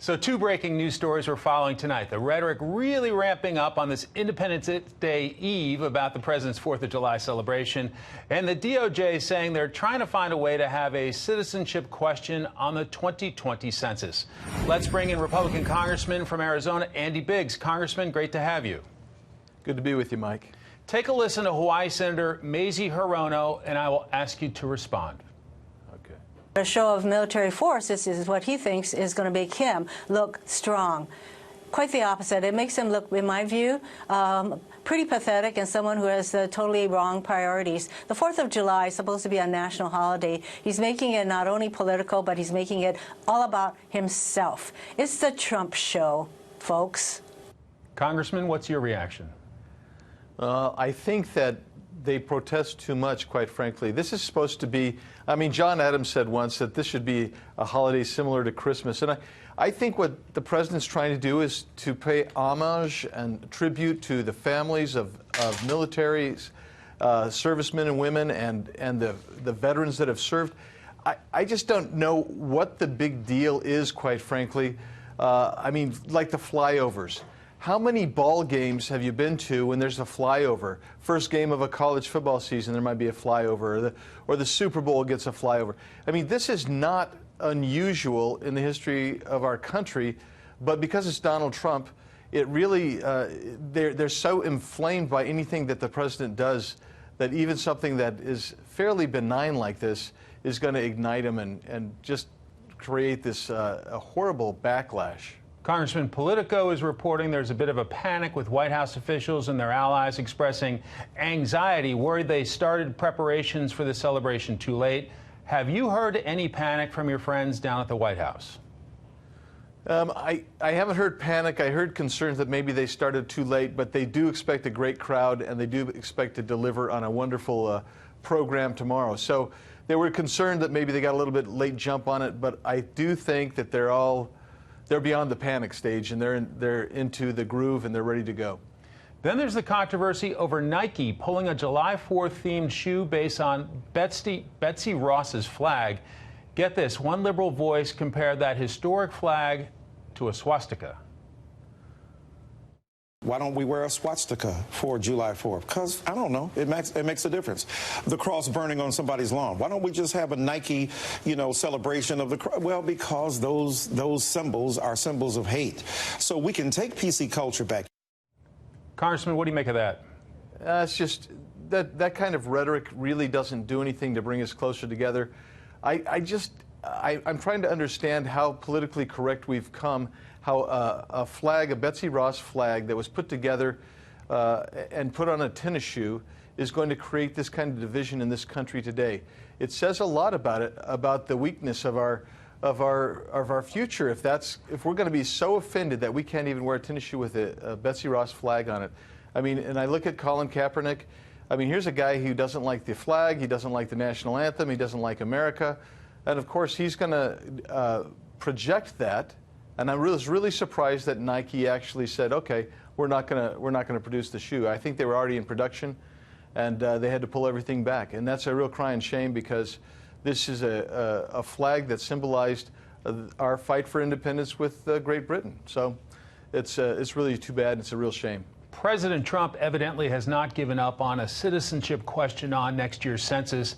So two breaking news stories we're following tonight. The rhetoric really ramping up on this Independence Day Eve about the president's 4th of July celebration, and the DOJ saying they're trying to find a way to have a citizenship question on the 2020 census. Let's bring in Republican Congressman from Arizona, Andy Biggs. Congressman, great to have you. Good to be with you, Mike. Take a listen to Hawaii Senator Mazie Hirono, and I will ask you to respond. A show of military force, this is what he thinks is going to make him look strong. Quite the opposite. It makes him look, in my view, pretty pathetic and someone who has totally wrong priorities. The 4th of July is supposed to be a national holiday. He's making it not only political, but he's making it all about himself. It's the Trump show, folks. Congressman, what's your reaction? I think that they protest too much, quite frankly. This is supposed to be, I mean, John Adams said once that this should be a holiday similar to Christmas. And I think what the president's trying to do is to pay homage and tribute to the families of military servicemen and women and the veterans that have served. I just don't know what the big deal is, quite frankly. I mean, like the flyovers. How many ball games have you been to when there's a flyover? First game of a college football season, there might be a flyover, or the Super Bowl gets a flyover. I mean, this is not unusual in the history of our country, but because it's Donald Trump, it really, they're so inflamed by anything that the president does that even something that is fairly benign like this is going to ignite him and just create this a horrible backlash. Congressman, Politico is reporting there's a bit of a panic with White House officials and their allies expressing anxiety, worried they started preparations for the celebration too late. Have you heard any panic from your friends down at the White House? I haven't heard panic. I heard concerns that maybe they started too late, but they do expect a great crowd, and they do expect to deliver on a wonderful program tomorrow. So they were concerned that maybe they got a little bit late jump on it, but I do think that they're beyond the panic stage, and they're into the groove, and they're ready to go. Then there's the controversy over Nike pulling a July 4th themed shoe based on Betsy Ross's flag. Get this, one liberal voice compared that historic flag to a swastika. Why don't we wear a swastika for July 4th? Because, I don't know, it makes a difference. The cross burning on somebody's lawn. Why don't we just have a Nike, celebration of the cross? Well, because those symbols are symbols of hate. So we can take PC culture back. Congressman, what do you make of that? It's just that kind of rhetoric really doesn't do anything to bring us closer together. I'm trying to understand how politically correct we've come, how a flag, a Betsy Ross flag that was put together and put on a tennis shoe is going to create this kind of division in this country today. It says a lot about it, about the weakness of our future. If we're going to be so offended that we can't even wear a tennis shoe with a Betsy Ross flag on it. I mean, and I look at Colin Kaepernick. I mean, here's a guy who doesn't like the flag, he doesn't like the national anthem, he doesn't like America, and of course he's going to project that. And I was really surprised that Nike actually said, "Okay, we're not going to produce the shoe." I think they were already in production, and they had to pull everything back. And that's a real crying shame, because this is a flag that symbolized our fight for independence with Great Britain. So it's really too bad. It's a real shame. President Trump evidently has not given up on a citizenship question on next year's census.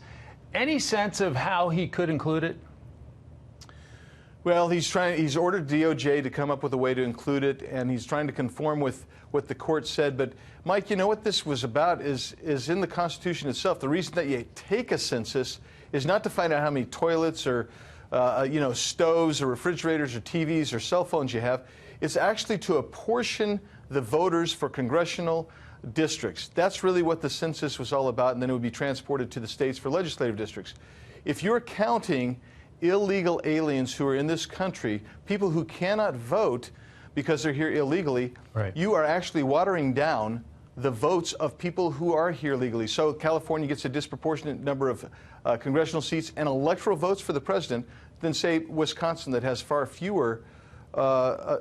Any sense of how he could include it? Well, he's ordered DOJ to come up with a way to include it, and he's trying to conform with what the court said. But, Mike, you know what this was about is in the Constitution itself. The reason that you take a census is not to find out how many toilets or, stoves or refrigerators or TVs or cell phones you have. It's actually to apportion the voters for congressional districts. That's really what the census was all about, and then it would be transported to the states for legislative districts. If you're counting illegal aliens who are in this country, people who cannot vote because they're here illegally, right, you are actually watering down the votes of people who are here legally. So California gets a disproportionate number of congressional seats and electoral votes for the president than, say, Wisconsin, that has far fewer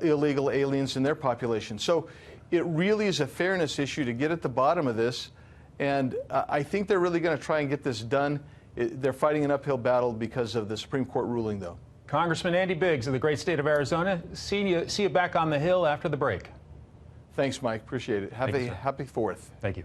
illegal aliens in their population. So it really is a fairness issue to get at the bottom of this, and I think they're really going to try and get this done. They're fighting an uphill battle because of the Supreme Court ruling, though. Congressman Andy Biggs of the great state of Arizona. See you back on the Hill after the break. Thanks, Mike. Appreciate it. Have a happy 4th. Thank you.